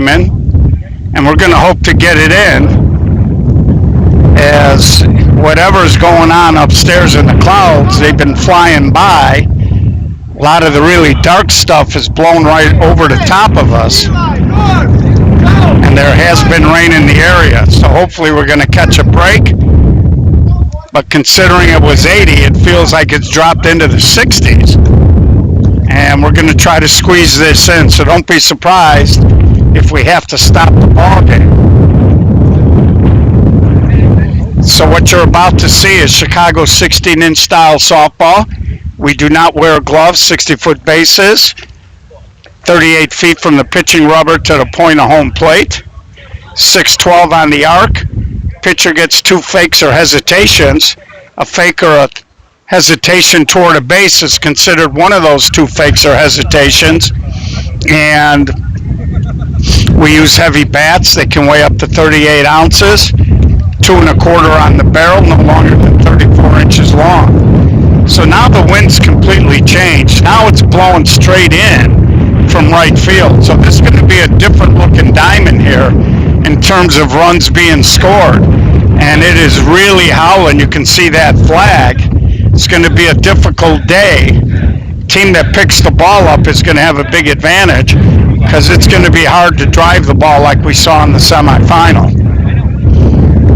diamond, and we're going to hope to get it in, as whatever's going on upstairs in the clouds, they've been flying by. A lot of the really dark stuff is blown right over the top of us, and there has been rain in the area, so hopefully we're going to catch a break. But considering it was 80, it feels like it's dropped into the 60s, and we're going to try to squeeze this in, so don't be surprised if we have to stop the ball game. So what you're about to see is Chicago 16-inch style softball. We do not wear gloves, 60-foot bases, 38 feet from the pitching rubber to the point of home plate, 6'12" on the arc. Pitcher gets 2 fakes or hesitations. A fake or a hesitation toward a base is considered one of those 2 fakes or hesitations. And we use heavy bats. They can weigh up to 38 ounces, 2 1/4 on the barrel, no longer than 34 inches long. So now the wind's completely changed. Now it's blowing straight in from right field. So this is going to be a different looking diamond here in terms of runs being scored. And it is really howling. You can see that flag. It's going to be a difficult day. Team that picks the ball up is going to have a big advantage, because it's going to be hard to drive the ball like we saw in the semifinal.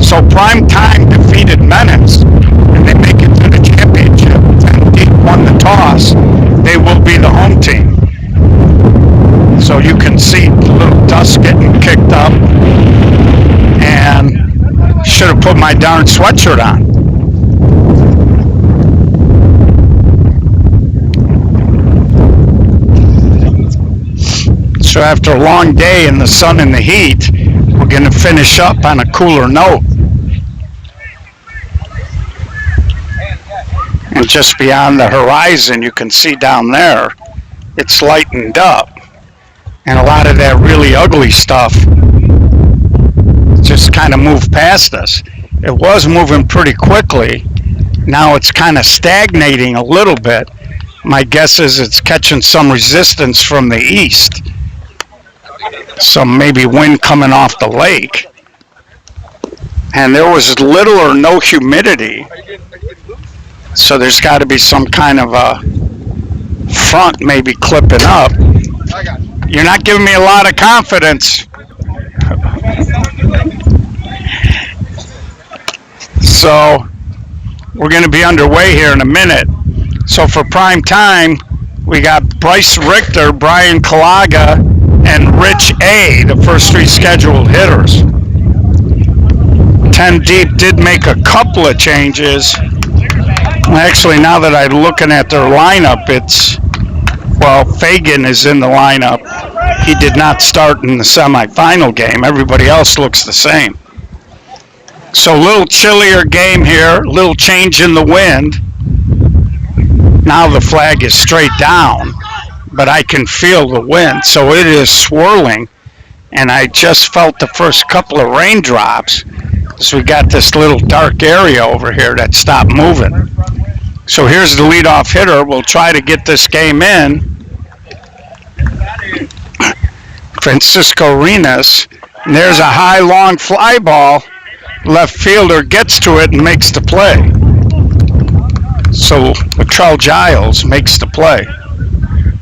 So Prime Time defeated Menace, and they make it to the championship. And Deep won the toss. They will be the home team. So you can see the little dust getting kicked up. And should have put my darn sweatshirt on. So after a long day in the sun and the heat, we're going to finish up on a cooler note. And just beyond the horizon, you can see down there, it's lightened up. And a lot of that really ugly stuff just kind of moved past us. It was moving pretty quickly. Now it's kind of stagnating a little bit. My guess is it's catching some resistance from the east. Some maybe wind coming off the lake. And there was little or no humidity. So there's got to be some kind of a front maybe clipping up. You're not giving me a lot of confidence. So we're going to be underway here in a minute. So for Prime Time, we got Bryce Richter, Brian Kalaga, and Rich A., the first 3 scheduled hitters. 10 Deep did make a couple of changes. Actually, now that I'm looking at their lineup, Fagan is in the lineup. He did not start in the semifinal game. Everybody else looks the same. So a little chillier game here, a little change in the wind. Now the flag is straight down, but I can feel the wind, so it is swirling. And I just felt the first couple of raindrops, because we got this little dark area over here that stopped moving. So here's the leadoff hitter. We'll try to get this game in. Francisco Arenas. And there's a high, long fly ball. Left fielder gets to it and makes the play. So Latrell Giles makes the play.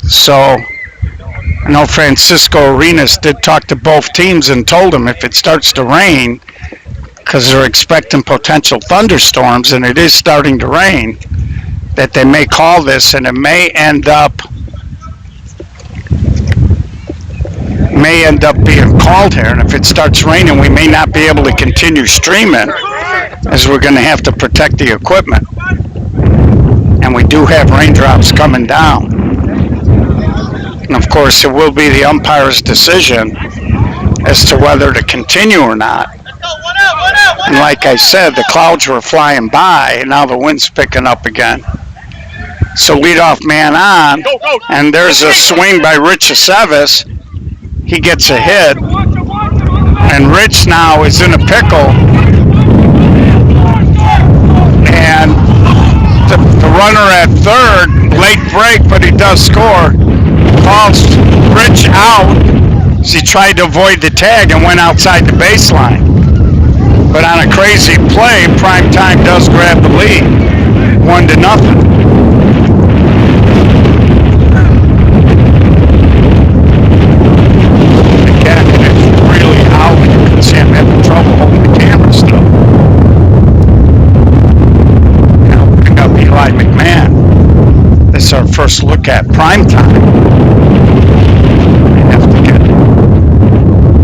So I know Francisco Arenas did talk to both teams and told them if it starts to rain, because they're expecting potential thunderstorms, and it is starting to rain, that they may call this, and it may end up being called here. And if it starts raining, we may not be able to continue streaming, as we're going to have to protect the equipment. And we do have raindrops coming down. And of course, it will be the umpire's decision as to whether to continue or not. And like I said, the clouds were flying by, and now the wind's picking up again. So leadoff man on, and there's a swing by Rich Aceves. He gets a hit, and Rich now is in a pickle. And the runner at third, late break, but he does score, calls Rich out, So he tried to avoid the tag and went outside the baseline. But on a crazy play, Prime Time does grab the lead, 1-0. Again, it's really out. You can see I'm having trouble holding the camera still. Now bring up Eli McMahon. This is our first look at Prime Time.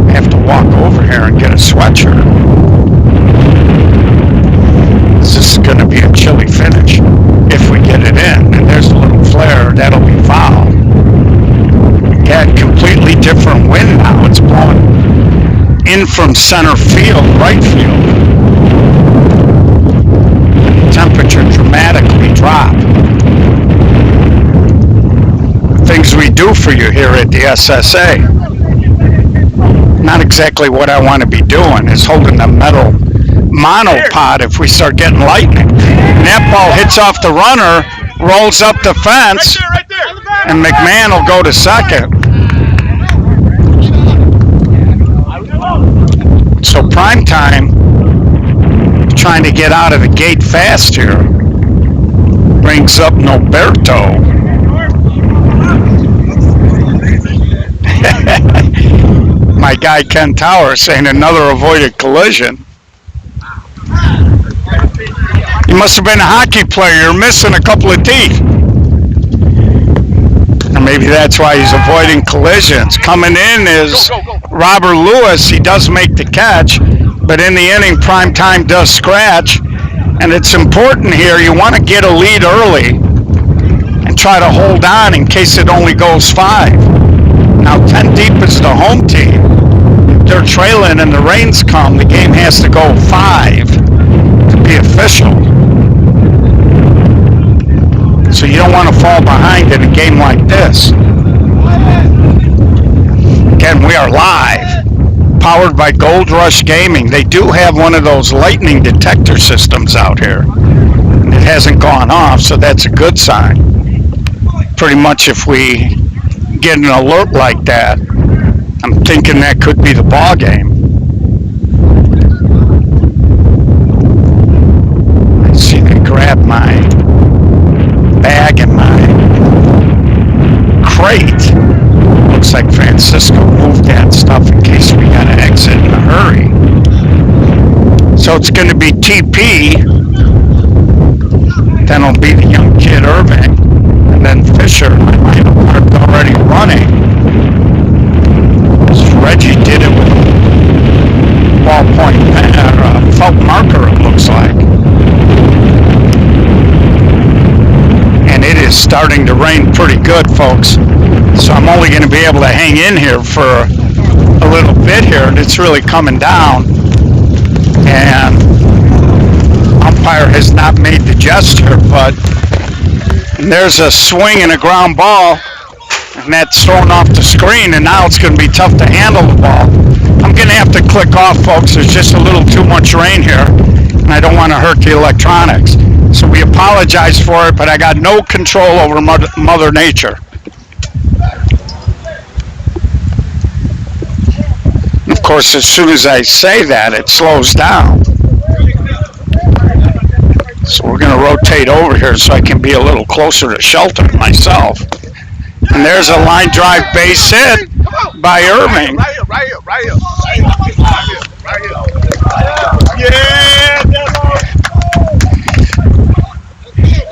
I have to walk over here and get a sweatshirt. This is going to be a chilly finish if we get it in. And there's a little flare. That'll be foul. Again, completely different wind now. It's blowing in from center field, right field. The temperature dramatically dropped. Things we do for you here at the SSA. Not exactly what I want to be doing is holding a metal monopod if we start getting lightning. And that ball hits off the runner, rolls up the fence, and McMahon will go to second. So Prime Time trying to get out of the gate fast here. Brings up Noberto. My guy Ken Tower saying another avoided collision. You must have been a hockey player. You're missing a couple of teeth. Or maybe that's why he's avoiding collisions. Coming in is Robert Lewis. He does make the catch, but in the inning, Prime Time does scratch. And it's important here. You want to get a lead early and try to hold on in case it only goes 5. Now 10 deep is the home team. If they're trailing and the rains come, the game has to go 5 to be official. So you don't want to fall behind in a game like this. Again, we are live, powered by Gold Rush Gaming. They do have one of those lightning detector systems out here. It hasn't gone off, so that's a good sign. Pretty much if we get an alert like that, I'm thinking that could be the ball game. I see they grabbed my bag and my crate. Looks like Francisco moved that stuff in case we got to exit in a hurry. So it's going to be TP, then it'll be the young kid Irving, and then Fisher. I might have marked already running. Reggie did it with a ballpoint pen, or a felt marker, it looks like. And it is starting to rain pretty good, folks. So I'm only going to be able to hang in here for a little bit here, and it's really coming down. And umpire has not made the gesture, but there's a swing and a ground ball, and that's thrown off the screen, and now it's going to be tough to handle the ball. I'm going to have to click off, folks. There's just a little too much rain here, and I don't want to hurt the electronics. So we apologize for it, but I got no control over Mother Nature. And of course, as soon as I say that, it slows down. So we're going to rotate over here so I can be a little closer to shelter myself. And there's a line drive base hit by Irving. Right here. Yeah.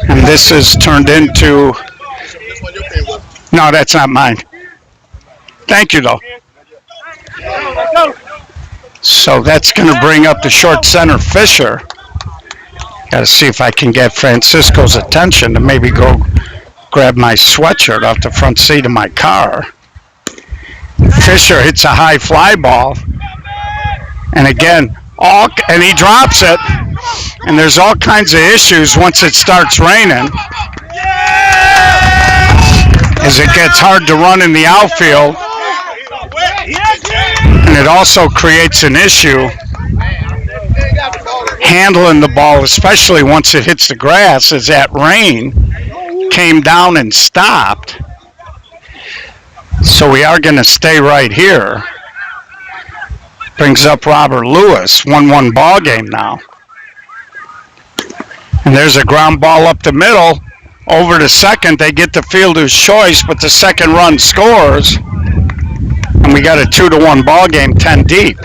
And this is turned into... No, that's not mine. Thank you, though. So that's going to bring up the short center Fisher. Got to see if I can get Francisco's attention to maybe go grab my sweatshirt off the front seat of my car. Fisher hits a high fly ball. And again, and he drops it. And there's all kinds of issues once it starts raining. As it gets hard to run in the outfield. And it also creates an issue handling the ball, especially once it hits the grass, as that rain came down and stopped. So we are going to stay right here. Brings up Robert Lewis. 1-1 ball game now. And there's a ground ball up the middle. Over to second. They get the fielder's choice, but the second run scores. And we got a 2-1 ball game, 10 deep.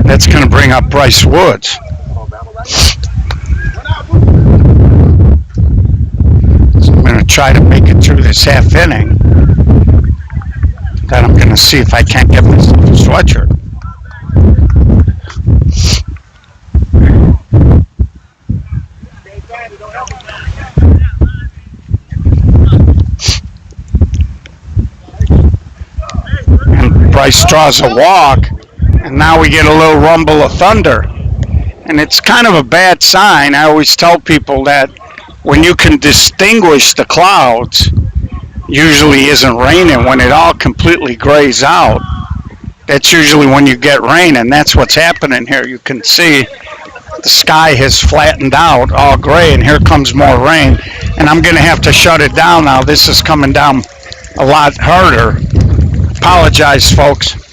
That's going to bring up Bryce Woods. So I'm going to try to make it through this half inning. Then I'm going to see if I can't get myself a sweatshirt. And Bryce draws a walk. And now we get a little rumble of thunder. And it's kind of a bad sign. I always tell people that when you can distinguish the clouds, usually isn't raining. When it all completely grays out, that's usually when you get rain, and that's what's happening here. You can see the sky has flattened out, all gray, and here comes more rain. And I'm going to have to shut it down now. This is coming down a lot harder. Apologize, folks.